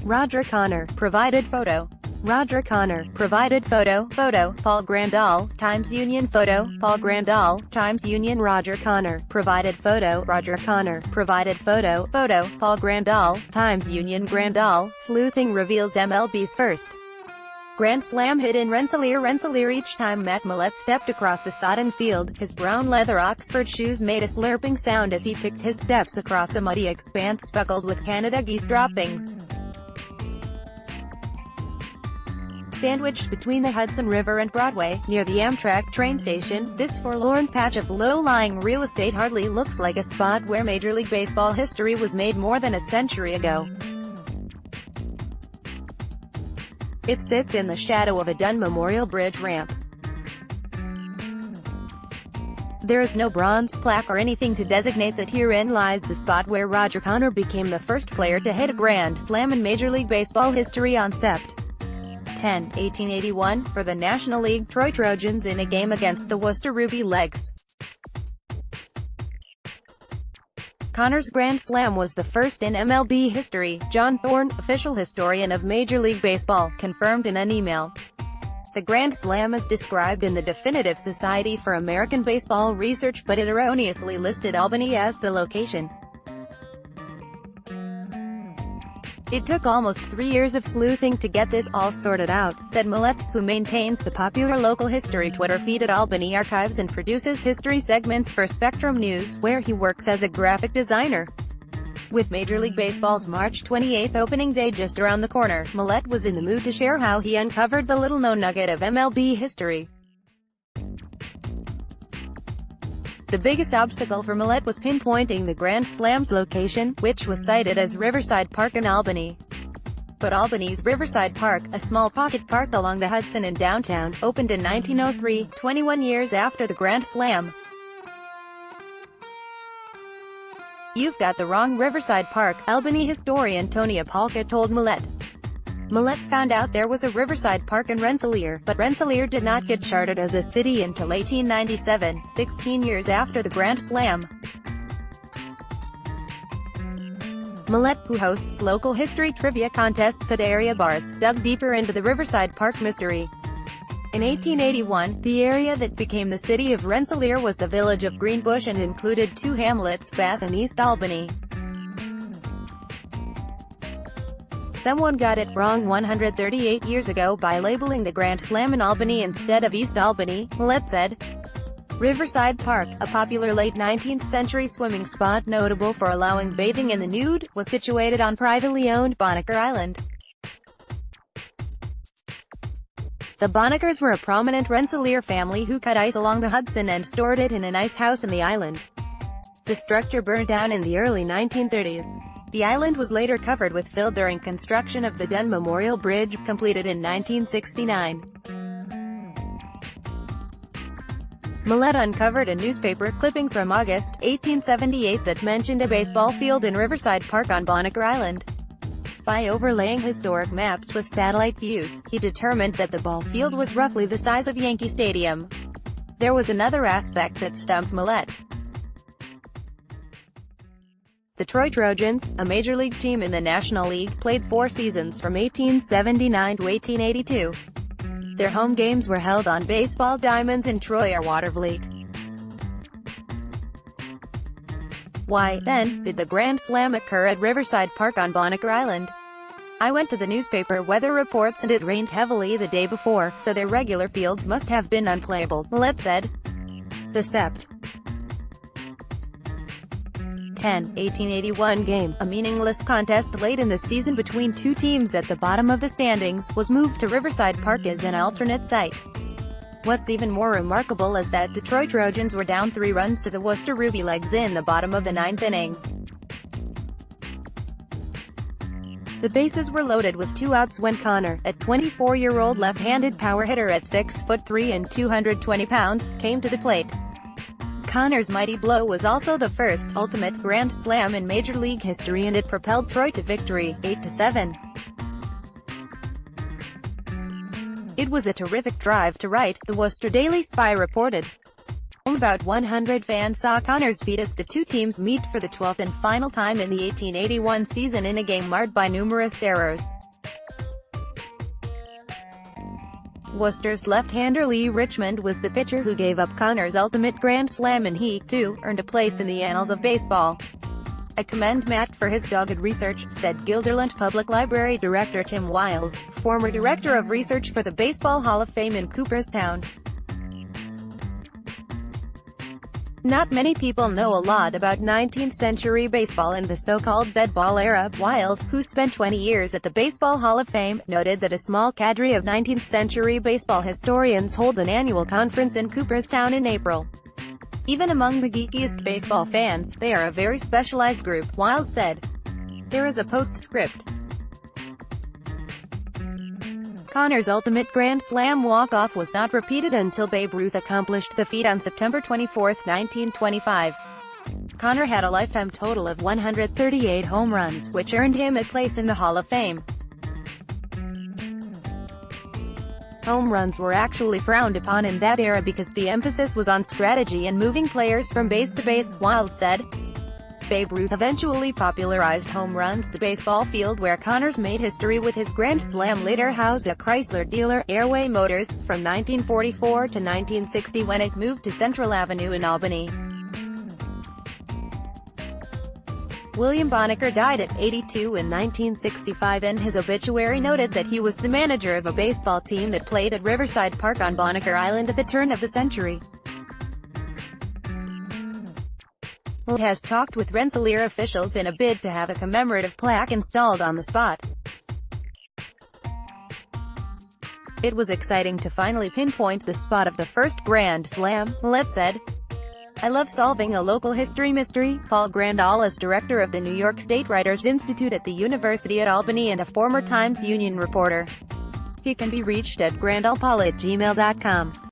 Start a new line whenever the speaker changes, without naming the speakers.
Roger Connor, provided photo. Roger Connor, provided photo. Paul Grondahl, Times Union photo. Paul Grondahl, Times Union. Roger Connor, provided photo. Roger Connor, provided photo. Paul Grondahl, Times Union. Grondahl, sleuthing reveals MLB's first Grand Slam hit in Rensselaer Each time Matt Malette stepped across the sodden field. His brown leather Oxford shoes made a slurping sound as he picked his steps across a muddy expanse speckled with Canada geese droppings. Sandwiched between the Hudson River and Broadway, near the Amtrak train station, this forlorn patch of low-lying real estate hardly looks like a spot where Major League Baseball history was made more than a century ago. It sits in the shadow of a dune Memorial Bridge ramp. There is no bronze plaque or anything to designate that herein lies the spot where Roger Connor became the first player to hit a Grand Slam in Major League Baseball history on Sept. 10, 1881, for the National League Trojans in a game against the Worcester Ruby Legs. Connor's Grand Slam was the first in MLB history, John Thorne, official historian of Major League Baseball, confirmed in an email. The Grand Slam is described in the Definitive Society for American Baseball Research, but it erroneously listed Albany as the location. It took almost 3 years of sleuthing to get this all sorted out, said Malette, who maintains the popular local history Twitter feed at Albany Archives and produces history segments for Spectrum News, where he works as a graphic designer. With Major League Baseball's March 28 opening day just around the corner, Malette was in the mood to share how he uncovered the little-known nugget of MLB history. The biggest obstacle for Malette was pinpointing the Grand Slam's location, which was cited as Riverside Park in Albany. But Albany's Riverside Park, a small pocket park along the Hudson in downtown, opened in 1903, 21 years after the Grand Slam. "You've got the wrong Riverside Park," Albany historian Tony Apolka told Malette. Malette found out there was a Riverside Park in Rensselaer, but Rensselaer did not get chartered as a city until 1897, 16 years after the Grand Slam. Malette, who hosts local history trivia contests at area bars, dug deeper into the Riverside Park mystery. In 1881, the area that became the city of Rensselaer was the village of Greenbush and included two hamlets, Bath and East Albany. Someone got it wrong 138 years ago by labeling the Grand Slam in Albany instead of East Albany, Malette said. Riverside Park, a popular late 19th century swimming spot notable for allowing bathing in the nude, was situated on privately owned Banneker Island. The Bannekers were a prominent Rensselaer family who cut ice along the Hudson and stored it in an ice house in the island. The structure burned down in the early 1930s. The island was later covered with fill during construction of the Dune Memorial Bridge, completed in 1969. Malette uncovered a newspaper clipping from August 1878 that mentioned a baseball field in Riverside Park on Banneker Island. By overlaying historic maps with satellite views, he determined that the ball field was roughly the size of Yankee Stadium. There was another aspect that stumped Malette. The Troy Trojans, a Major League team in the National League, played 4 seasons from 1879 to 1882. Their home games were held on baseball diamonds in Troy or Watervliet. Why, then, did the Grand Slam occur at Riverside Park on Banneker Island? I went to the newspaper weather reports and it rained heavily the day before, so their regular fields must have been unplayable, Malette said. The Sept. 10, 1881 game, a meaningless contest late in the season between two teams at the bottom of the standings, was moved to Riverside Park as an alternate site. What's even more remarkable is that the Troy Trojans were down 3 runs to the Worcester Ruby Legs in the bottom of the 9th inning. The bases were loaded with 2 outs when Connor, a 24-year-old left-handed power hitter at 6'3" and 220 pounds, came to the plate. Connor's mighty blow was also the first ultimate Grand Slam in Major League history and it propelled Troy to victory, 8-7. It was a terrific drive to right, the Worcester Daily Spy reported. about 100 fans saw Connor's feet as the two teams meet for the 12th and final time in the 1881 season in a game marred by numerous errors. Worcester's left-hander Lee Richmond was the pitcher who gave up Connor's ultimate grand slam, and he, too, earned a place in the annals of baseball. "I commend Matt for his dogged research," said Guilderland Public Library Director Tim Wiles, former Director of Research for the Baseball Hall of Fame in Cooperstown. "Not many people know a lot about 19th-century baseball and the so-called dead ball era." Wiles, who spent 20 years at the Baseball Hall of Fame, noted that a small cadre of 19th-century baseball historians hold an annual conference in Cooperstown in April. "Even among the geekiest baseball fans, they are a very specialized group," Wiles said. "There is a postscript. Connor's ultimate Grand Slam walk-off was not repeated until Babe Ruth accomplished the feat on September 24, 1925. Connor had a lifetime total of 138 home runs, which earned him a place in the Hall of Fame. Home runs were actually frowned upon in that era because the emphasis was on strategy and moving players from base to base," Wiles said. Babe Ruth eventually popularized home runs. The baseball field where Connors made history with his Grand Slam later housed a Chrysler dealer, Airway Motors, from 1944 to 1960 when it moved to Central Avenue in Albany. William Bonacker died at 82 in 1965, and his obituary noted that he was the manager of a baseball team that played at Riverside Park on Bonacker Island at the turn of the century. He has talked with Rensselaer officials in a bid to have a commemorative plaque installed on the spot. "It was exciting to finally pinpoint the spot of the first Grand Slam," Malette said. "I love solving a local history mystery." Paul Grondahl is director of the New York State Writers Institute at the University at Albany and a former Times Union reporter. He can be reached at grondahlpaul@gmail.com.